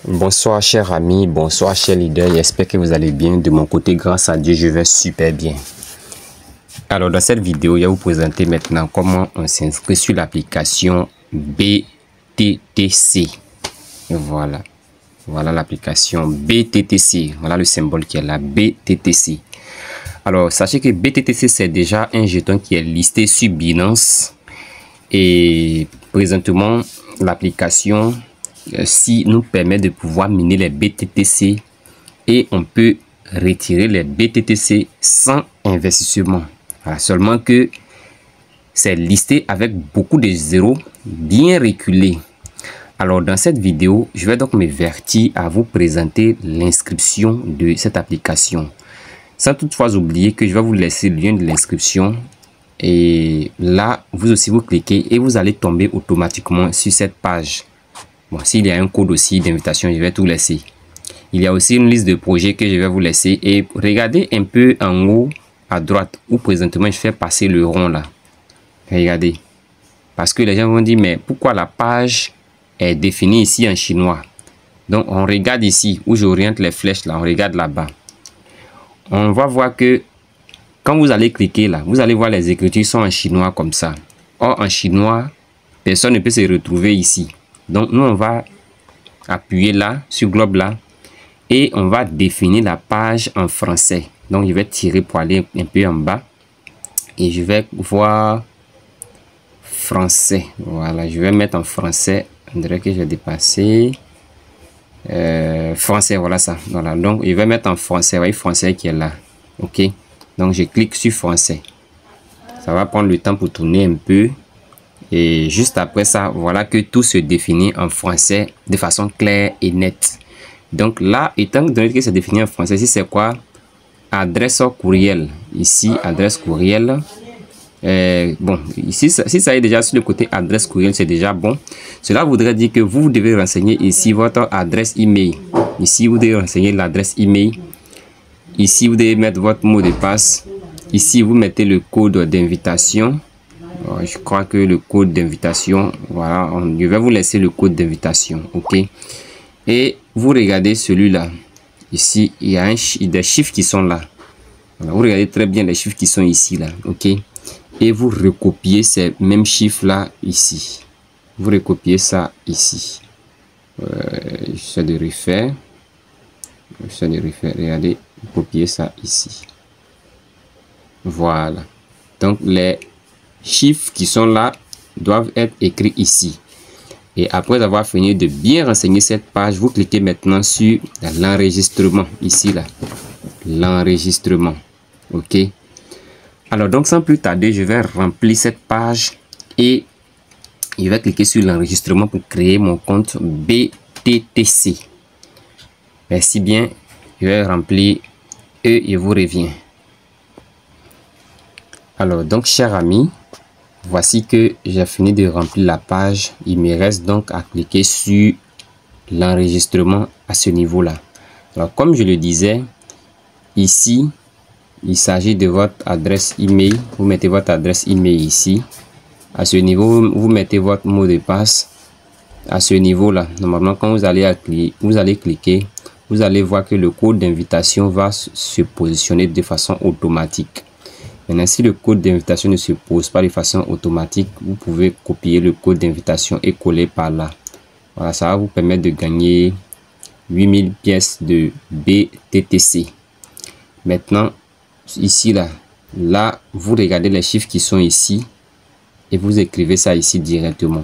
Bonsoir chers amis, bonsoir chers leaders, j'espère que vous allez bien. De mon côté, grâce à Dieu, je vais super bien. Alors dans cette vidéo, je vais vous présenter maintenant comment on s'inscrit sur l'application BTTC. Voilà l'application BTTC, voilà le symbole qui est là, BTTC. Alors sachez que BTTC c'est déjà un jeton qui est listé sur Binance et présentement l'application nous permet de pouvoir miner les BTTC et on peut retirer les BTTC sans investissement. Voilà, seulement que c'est listé avec beaucoup de zéros bien reculés. Alors dans cette vidéo, je vais donc me vertir à vous présenter l'inscription de cette application. Sans toutefois oublier que je vais vous laisser le lien de l'inscription. Et là, vous aussi vous cliquez et vous allez tomber automatiquement sur cette page. Bon, s'il y a un code aussi d'invitation, je vais tout laisser. Il y a aussi une liste de projets que je vais vous laisser. Et regardez un peu en haut à droite où présentement je fais passer le rond là. Regardez. Parce que les gens vont dire, mais pourquoi la page est définie ici en chinois? Donc on regarde ici où j'oriente les flèches là, on regarde là-bas. On va voir que quand vous allez cliquer là, vous allez voir les écritures sont en chinois comme ça. Or en chinois, personne ne peut se retrouver ici. Donc nous on va appuyer là, sur globe là, et on va définir la page en français. Donc je vais tirer pour aller un peu en bas. Et je vais voir français. Voilà, je vais mettre en français. On dirait que j'ai dépassé. Français, voilà ça. Voilà, donc je vais mettre en français. Vous voyez, français qui est là. Ok. Donc je clique sur français. Ça va prendre le temps pour tourner un peu. Et juste après ça, voilà que tout se définit en français de façon claire et nette. Donc là, étant donné que c'est défini en français, ici c'est quoi? Adresse courriel. Ici, adresse courriel. Bon, ici, si ça est déjà sur le côté adresse courriel, c'est déjà bon. Cela voudrait dire que vous devez renseigner ici votre adresse email. Ici, vous devez renseigner l'adresse email. Ici, vous devez mettre votre mot de passe. Ici, vous mettez le code d'invitation. Je crois que le code d'invitation, voilà, je vais vous laisser le code d'invitation, ok. Et vous regardez celui-là. Ici, il y a des chiffres qui sont là. Voilà, vous regardez très bien les chiffres qui sont ici, là, ok. Et vous recopiez ces mêmes chiffres-là ici. Vous recopiez ça ici. J'essaie de refaire. Regardez, vous copiez ça ici. Voilà. Donc, les chiffres qui sont là doivent être écrits ici. Et après avoir fini de bien renseigner cette page, vous cliquez maintenant sur l'enregistrement ici là, l'enregistrement, ok. Alors donc sans plus tarder, je vais remplir cette page et je vais cliquer sur l'enregistrement pour créer mon compte BTTC. Merci bien, je vais remplir et je vous reviens. Alors donc chers amis, voici que j'ai fini de remplir la page. Il me reste donc à cliquer sur l'enregistrement à ce niveau-là. Alors, comme je le disais, ici, il s'agit de votre adresse email. Vous mettez votre adresse email ici. À ce niveau, vous mettez votre mot de passe. À ce niveau-là, normalement, quand vous allez cliquer, vous allez voir que le code d'invitation va se positionner de façon automatique. Maintenant, si le code d'invitation ne se pose pas de façon automatique, vous pouvez copier le code d'invitation et coller par là. Voilà, ça va vous permettre de gagner 8000 pièces de BTTC. Maintenant, ici, là, vous regardez les chiffres qui sont ici et vous écrivez ça ici directement.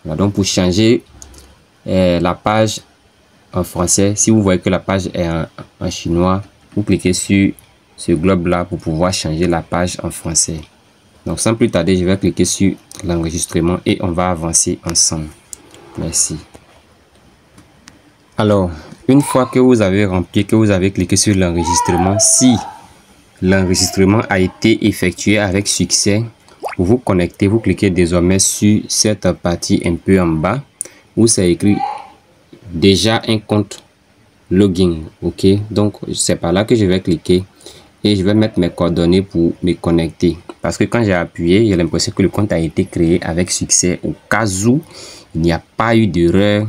Voilà, donc, pour changer la page en français, si vous voyez que la page est en chinois, vous cliquez sur ce globe là pour pouvoir changer la page en français. Donc sans plus tarder, je vais cliquer sur l'enregistrement et on va avancer ensemble. Merci. Alors une fois que vous avez rempli, que vous avez cliqué sur l'enregistrement, si l'enregistrement a été effectué avec succès, vous vous connectez, vous cliquez désormais sur cette partie un peu en bas où c'est écrit déjà un compte login, ok. Donc c'est par là que je vais cliquer et je vais mettre mes coordonnées pour me connecter, parce que quand j'ai appuyé, j'ai l'impression que le compte a été créé avec succès au cas où il n'y a pas eu d'erreur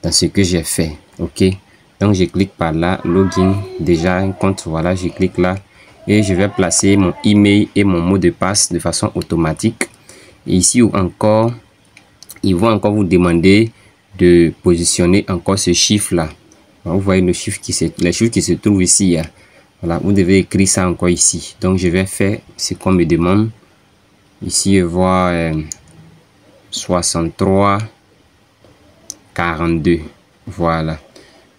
dans ce que j'ai fait. OK. Donc, je clique par là, login, déjà un compte, voilà, je clique là et je vais placer mon email et mon mot de passe de façon automatique. Et ici encore, ils vont encore vous demander de positionner encore ce chiffre là. Vous voyez le chiffre les chiffres qui se trouvent ici. Voilà, vous devez écrire ça encore ici. Donc, je vais faire ce qu'on me demande. Ici, je vois 63 42. Voilà.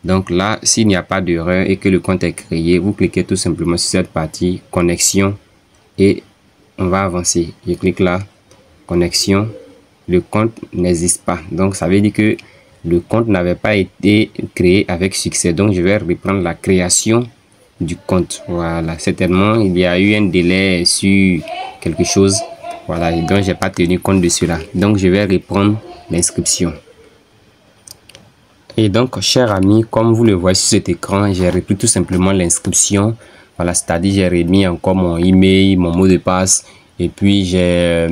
Donc là, s'il n'y a pas d'erreur et que le compte est créé, vous cliquez tout simplement sur cette partie connexion et on va avancer. Je clique là, connexion. Le compte n'existe pas. Donc ça veut dire que le compte n'avait pas été créé avec succès. Donc je vais reprendre la création du compte. Voilà, certainement il y a eu un délai sur quelque chose. Voilà, donc j'ai pas tenu compte de cela. Donc je vais reprendre l'inscription. Et donc, chers amis, comme vous le voyez sur cet écran, j'ai repris tout simplement l'inscription. Voilà, c'est-à-dire j'ai remis encore mon email, mon mot de passe, et puis j'ai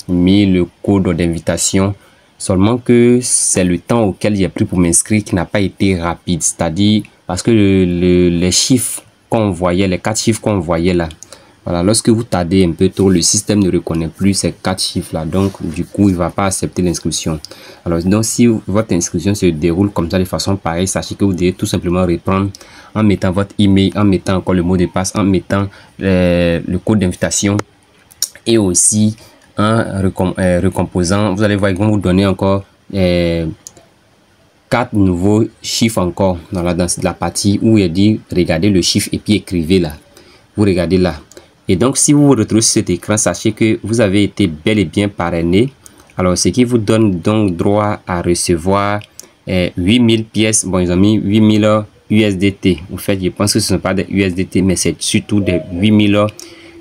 mis le code d'invitation. Seulement que c'est le temps auquel j'ai pris pour m'inscrire qui n'a pas été rapide. C'est-à-dire parce que les chiffres qu'on voyait, les 4 chiffres qu'on voyait là, voilà, lorsque vous tardez un peu trop, le système ne reconnaît plus ces 4 chiffres-là. Donc, du coup, il ne va pas accepter l'inscription. Alors, donc, si votre inscription se déroule comme ça de façon pareille, sachez que vous devez tout simplement reprendre en mettant votre email, en mettant encore le mot de passe, en mettant le code d'invitation et aussi en recomposant. Vous allez voir, ils vont vous donner encore 4 nouveaux chiffres encore dans la partie où il dit regardez le chiffre et puis écrivez là. Vous regardez là. Et donc, si vous vous retrouvez sur cet écran, sachez que vous avez été bel et bien parrainé. Alors, ce qui vous donne donc droit à recevoir 8000 pièces. Bon, ils ont mis 8000 USDT. En fait, je pense que ce ne sont pas des USDT, mais c'est surtout des 8000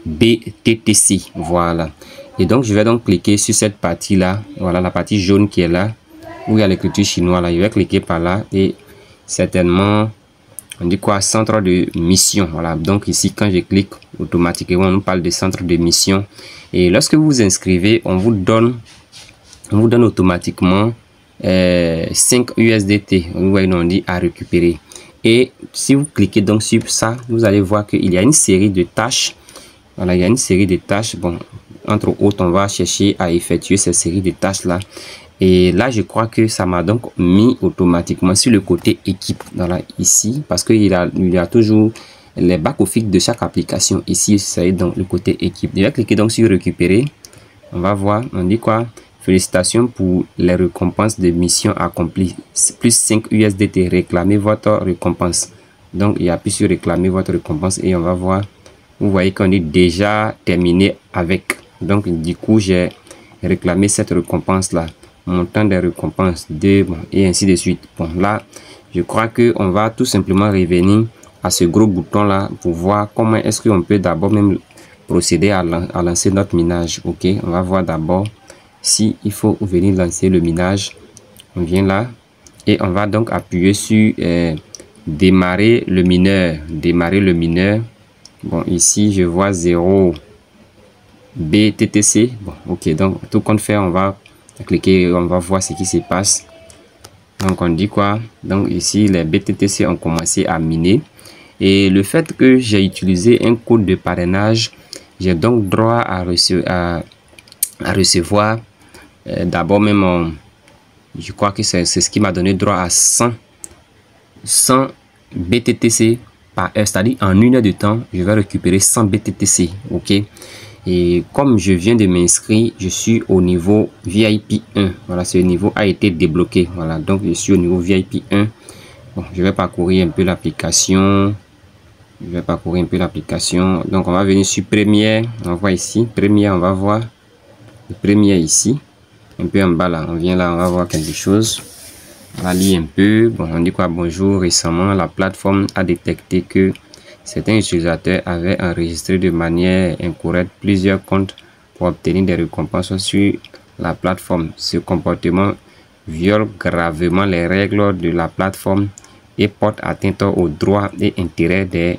BTTC. Voilà. Et donc, je vais donc cliquer sur cette partie-là. Voilà, la partie jaune qui est là, où il y a l'écriture chinoise là. Je vais cliquer par là et certainement... On dit quoi? Centre de mission. Voilà. Donc ici, quand je clique, automatiquement, on nous parle de centre de mission. Et lorsque vous vous inscrivez, on vous donne automatiquement 5 USDT. Vous voyez, on dit à récupérer. Et si vous cliquez donc sur ça, vous allez voir qu'il y a une série de tâches. Voilà, il y a une série de tâches. Bon, entre autres, on va chercher à effectuer cette série de tâches-là. Et là, je crois que ça m'a donc mis automatiquement sur le côté équipe. Voilà, ici, parce qu'il y a toujours les back-office de chaque application. Ici, c'est donc le côté équipe. Je vais cliquer donc sur récupérer. On va voir, on dit quoi? Félicitations pour les récompenses de mission accomplies. Plus 5 USDT. Réclamez votre récompense. Donc, il y a plus sur réclamer votre récompense et on va voir. Vous voyez qu'on est déjà terminé avec. Donc, du coup, j'ai réclamé cette récompense-là. Montant des récompenses 2, bon, et ainsi de suite. Bon, là, je crois que on va tout simplement revenir à ce gros bouton là pour voir comment est-ce qu'on peut d'abord même procéder à lancer notre minage. Ok, on va voir d'abord si il faut venir lancer le minage. On vient là et on va donc appuyer sur démarrer le mineur. Démarrer le mineur. Bon, ici je vois 0 BTTC. Bon, ok, donc tout compte fait, on va cliquer, on va voir ce qui se passe. Donc on dit quoi? Donc ici les BTTC ont commencé à miner et le fait que j'ai utilisé un code de parrainage, j'ai donc droit à recevoir d'abord même je crois que c'est ce qui m'a donné droit à 100 BTTC par heure, c'est-à-dire en 1 heure de temps je vais récupérer 100 BTTC. Ok. Et comme je viens de m'inscrire, je suis au niveau VIP 1. Voilà, ce niveau a été débloqué. Voilà, donc je suis au niveau VIP 1. Bon, je vais parcourir un peu l'application. Donc, on va venir sur Première. On voit ici. Première, on va voir. Le Première ici. Un peu en bas là. On vient là, on va voir quelque chose. On va lire un peu. Bon, on dit quoi? Bonjour. Récemment, la plateforme a détecté que certains utilisateurs avaient enregistré de manière incorrecte plusieurs comptes pour obtenir des récompenses sur la plateforme. Ce comportement viole gravement les règles de la plateforme et porte atteinte aux droits et intérêts des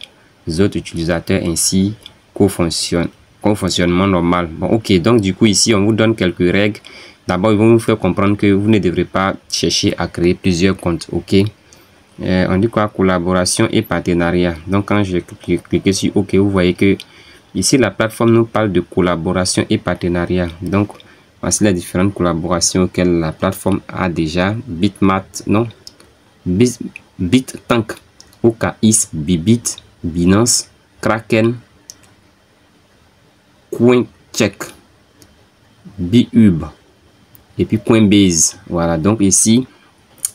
autres utilisateurs ainsi qu'au fonctionnement normal. Bon, ok, donc du coup ici on vous donne quelques règles. D'abord, ils vont vous faire comprendre que vous ne devrez pas chercher à créer plusieurs comptes. Ok. on dit quoi? Collaboration et partenariat. Donc quand je clique sur OK, vous voyez que ici la plateforme nous parle de collaboration et partenariat. Donc voici les différentes collaborations auxquelles la plateforme a déjà: Bitmat, non, BitTank, OKX, Bybit, Binance, Kraken, CoinCheck, Bihub et puis Coinbase. Voilà, donc ici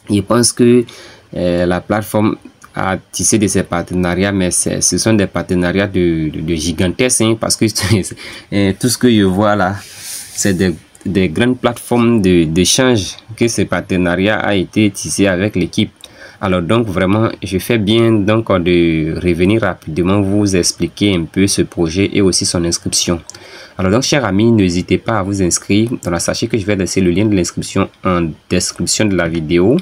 je pense que la plateforme a tissé de ces partenariats, mais ce sont des partenariats de gigantesques, hein, parce que tout ce que je vois là, c'est des grandes plateformes d'échange que ce partenariat a été tissé avec l'équipe. Alors donc vraiment, je fais bien donc de revenir rapidement vous expliquer un peu ce projet et aussi son inscription. Alors donc, chers amis, n'hésitez pas à vous inscrire. Donc, sachez que je vais laisser le lien de l'inscription en description de la vidéo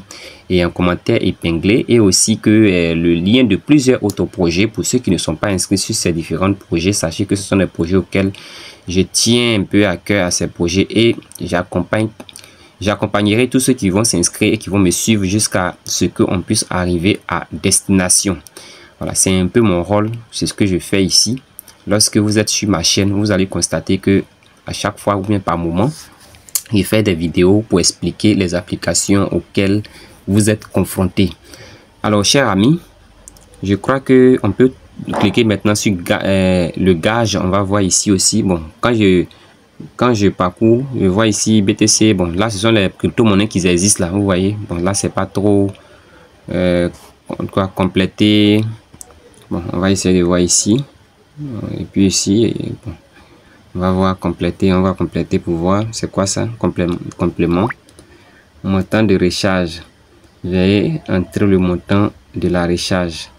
et en commentaire épinglé, et aussi que le lien de plusieurs autres projets pour ceux qui ne sont pas inscrits sur ces différents projets. Sachez que ce sont des projets auxquels je tiens un peu à cœur, à ces projets, et j'accompagnerai tous ceux qui vont s'inscrire et qui vont me suivre jusqu'à ce qu'on puisse arriver à destination. Voilà, c'est un peu mon rôle, c'est ce que je fais ici. Lorsque vous êtes sur ma chaîne, vous allez constater que à chaque fois ou bien par moment, je fais des vidéos pour expliquer les applications auxquelles vous êtes confrontés. Alors, chers amis, je crois que on peut cliquer maintenant sur le gage. On va voir ici aussi. Bon, quand je parcours, je vois ici BTC. Bon, là, ce sont les crypto-monnaies qui existent là. Vous voyez. Bon, là, c'est pas trop quoi compléter. Bon, on va essayer de voir ici. Et puis ici, bon, on va voir compléter. On va compléter pour voir c'est quoi ça. Complément. Montant de recharge. Veuillez entrer le montant de la recharge.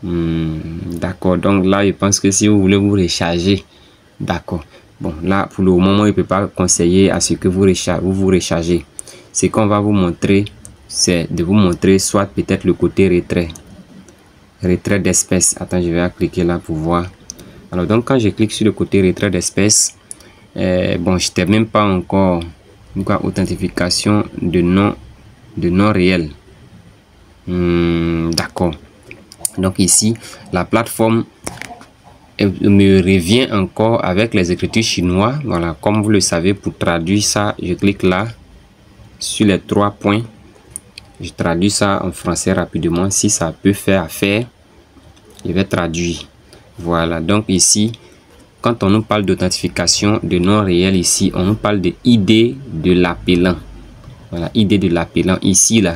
D'accord, donc là je pense que si vous voulez vous recharger, d'accord, bon là pour le moment il peut pas conseiller à ce que vous rechargez. Ce qu'on va vous montrer, c'est de vous montrer soit peut-être le côté retrait d'espèces. Attends, je vais cliquer là pour voir. Alors donc quand je clique sur le côté retrait d'espèces, bon, je n'ai même pas encore authentification de nom réel. D'accord. Donc ici, la plateforme me revient encore avec les écritures chinois. Voilà, comme vous le savez, pour traduire ça, je clique là sur les 3 points. Je traduis ça en français rapidement. Si ça peut faire affaire, je vais traduire. Voilà, donc ici, quand on nous parle d'authentification de nom réel ici, on nous parle de ID de l'appelant. Voilà, ID de l'appelant ici là.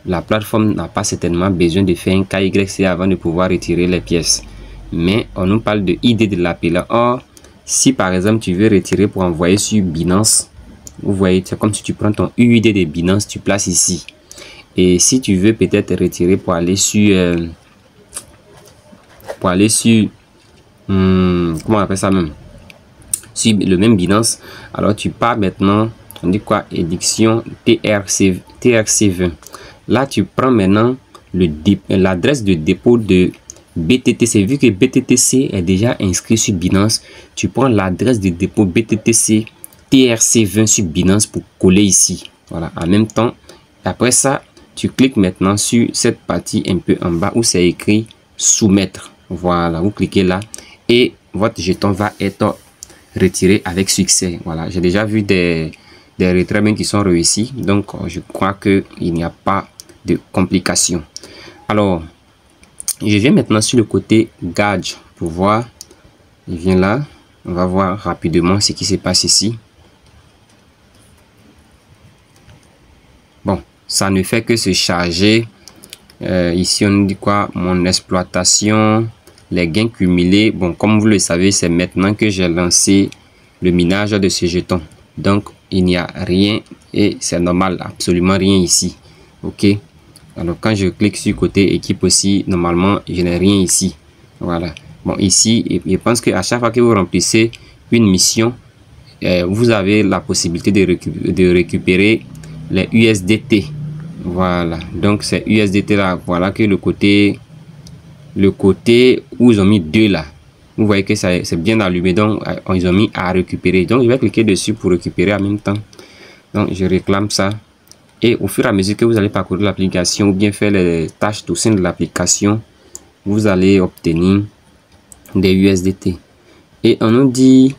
La plateforme n'a pas certainement besoin de faire un KYC avant de pouvoir retirer les pièces. Mais on nous parle de ID de l'appelant. Or, si par exemple tu veux retirer pour envoyer sur Binance, vous voyez, c'est comme si tu prends ton UID de Binance, tu places ici. Et si tu veux peut-être retirer pour aller sur... comment on appelle ça même? Sur le même Binance, alors tu pars maintenant, on dit quoi? Édition TRC20. Là, tu prends maintenant l'adresse de dépôt de BTTC. Vu que BTTC est déjà inscrit sur Binance, tu prends l'adresse de dépôt BTTC TRC20 sur Binance pour coller ici. Voilà, en même temps. Après ça, tu cliques maintenant sur cette partie un peu en bas où c'est écrit soumettre. Voilà, vous cliquez là et votre jeton va être retiré avec succès. Voilà, j'ai déjà vu des retraits qui sont réussis. Donc, je crois qu'il n'y a pas de complications. Alors, je viens maintenant sur le côté gauge pour voir. Je viens là. On va voir rapidement ce qui se passe ici. Bon, ça ne fait que se charger. Ici, on nous dit quoi? Mon exploitation, les gains cumulés. Bon, comme vous le savez, c'est maintenant que j'ai lancé le minage de ce jeton. Donc, il n'y a rien et c'est normal, absolument rien ici. Ok. Alors, quand je clique sur côté équipe aussi, normalement, je n'ai rien ici. Voilà. Bon, ici, je pense qu'à chaque fois que vous remplissez une mission, vous avez la possibilité de récupérer les USDT. Voilà. Donc, c'est USDT là. Voilà que le côté où ils ont mis 2 là. Vous voyez que c'est bien allumé. Donc, ils ont mis à récupérer. Donc, je vais cliquer dessus pour récupérer en même temps. Donc, je réclame ça. Et au fur et à mesure que vous allez parcourir l'application ou bien faire les tâches au sein de l'application, vous allez obtenir des USDT. Et on nous dit,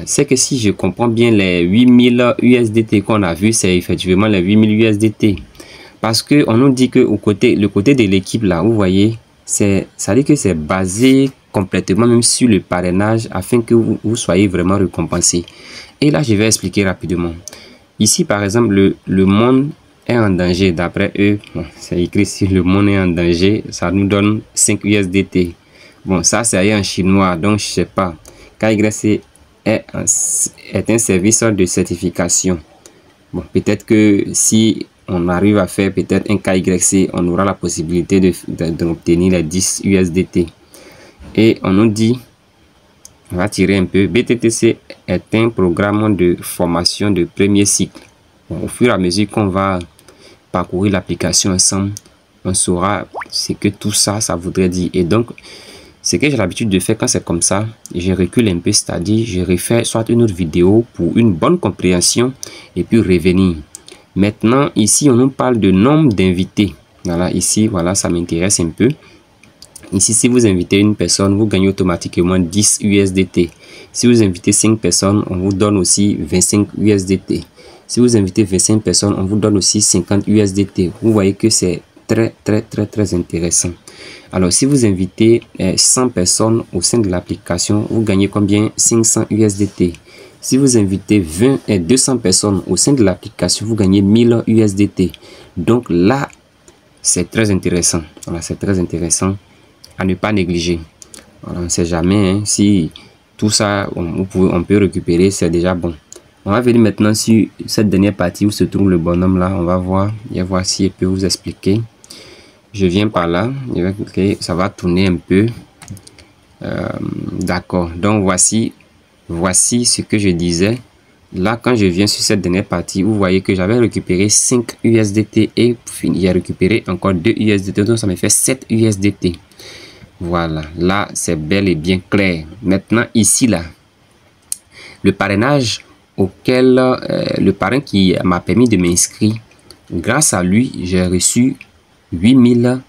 c'est que si je comprends bien, les 8000 USDT qu'on a vu, c'est effectivement les 8000 USDT. Parce que on nous dit que le côté de l'équipe là, vous voyez, ça dit que c'est basé complètement même sur le parrainage afin que vous soyez vraiment récompensé. Et là, je vais expliquer rapidement. Ici, par exemple, le monde est en danger. D'après eux, bon, c'est écrit ici, le monde est en danger. Ça nous donne 5 USDT. Bon, ça, c'est en chinois, donc je sais pas. KYC est un service de certification. Bon, peut-être que si on arrive à faire peut-être un KYC, on aura la possibilité d'obtenir les 10 USDT. Et on nous dit, on va tirer un peu, BTTC est un programme de formation de premier cycle. Bon, au fur et à mesure qu'on va parcourir l'application ensemble, on saura ce que tout ça, ça voudrait dire. Et donc, ce que j'ai l'habitude de faire quand c'est comme ça, je recule un peu, c'est-à-dire je refais soit une autre vidéo pour une bonne compréhension et puis revenir. Maintenant, ici, on nous parle de nombre d'invités. Voilà, ici, voilà, ça m'intéresse un peu. Ici, si vous invitez une personne, vous gagnez automatiquement 10 USDT. Si vous invitez 5 personnes, on vous donne aussi 25 USDT. Si vous invitez 25 personnes, on vous donne aussi 50 USDT. Vous voyez que c'est très intéressant. Alors, si vous invitez 100 personnes au sein de l'application, vous gagnez combien? 500 USDT. Si vous invitez 200 personnes au sein de l'application, vous gagnez 1000 USDT. Donc là, c'est très intéressant. Voilà, c'est très intéressant à ne pas négliger. Voilà, on ne sait jamais, hein, si tout ça, on peut récupérer, c'est déjà bon. On va venir maintenant sur cette dernière partie où se trouve le bonhomme là. On va voir, si je peux vous expliquer. Je viens par là, je vais cliquer, ça va tourner un peu. D'accord, donc voici ce que je disais. Là, quand je viens sur cette dernière partie, vous voyez que j'avais récupéré 5 USDT et j'ai récupéré encore 2 USDT, donc ça me fait 7 USDT. Voilà, là, c'est bel et bien clair. Maintenant, ici, là, le parrainage auquel, le parrain qui m'a permis de m'inscrire, grâce à lui, j'ai reçu 8000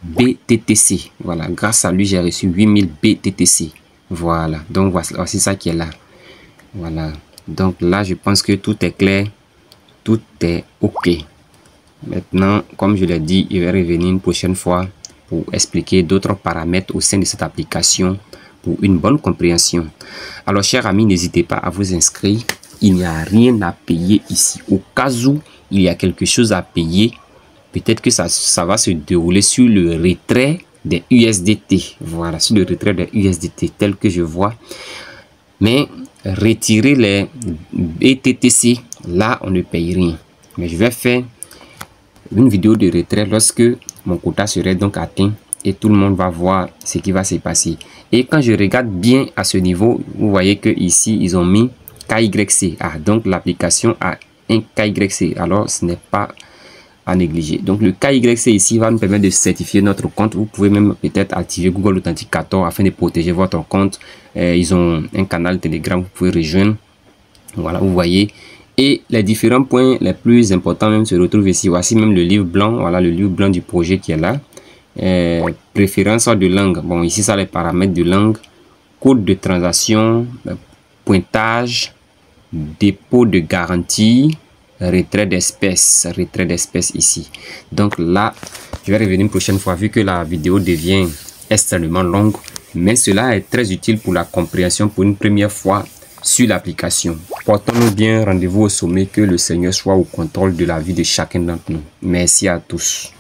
BTTC. Voilà, grâce à lui, j'ai reçu 8000 BTTC. Voilà, donc voici ça qui est là. Voilà, donc là, je pense que tout est clair, tout est OK. Maintenant, comme je l'ai dit, je vais revenir une prochaine fois pour expliquer d'autres paramètres au sein de cette application pour une bonne compréhension. Alors, chers amis, n'hésitez pas à vous inscrire. Il n'y a rien à payer ici. Au cas où il y a quelque chose à payer, peut-être que ça va se dérouler sur le retrait des USDT. Voilà, sur le retrait des USDT tel que je vois. Mais retirer les BTTC, là, on ne paye rien. Mais je vais faire une vidéo de retrait lorsque mon quota serait donc atteint et tout le monde va voir ce qui va se passer. Et quand je regarde bien à ce niveau, vous voyez que ici ils ont mis KYC. Donc l'application a un KYC. Alors ce n'est pas à négliger. Donc le KYC ici va nous permettre de certifier notre compte. Vous pouvez même peut-être activer Google Authenticator afin de protéger votre compte. Ils ont un canal Telegram, vous pouvez rejoindre. Voilà, vous voyez. Et les différents points les plus importants même se retrouvent ici. Voici même le livre blanc. Voilà le livre blanc du projet qui est là. Préférence de langue. Bon, ici, ça les paramètres de langue. Code de transaction. Pointage. Dépôt de garantie. Retrait d'espèces. Retrait d'espèces ici. Donc là, je vais revenir une prochaine fois vu que la vidéo devient extrêmement longue. Mais cela est très utile pour la compréhension pour une première fois sur l'application. Portons-nous bien, rendez-vous au sommet, que le Seigneur soit au contrôle de la vie de chacun d'entre nous. Merci à tous.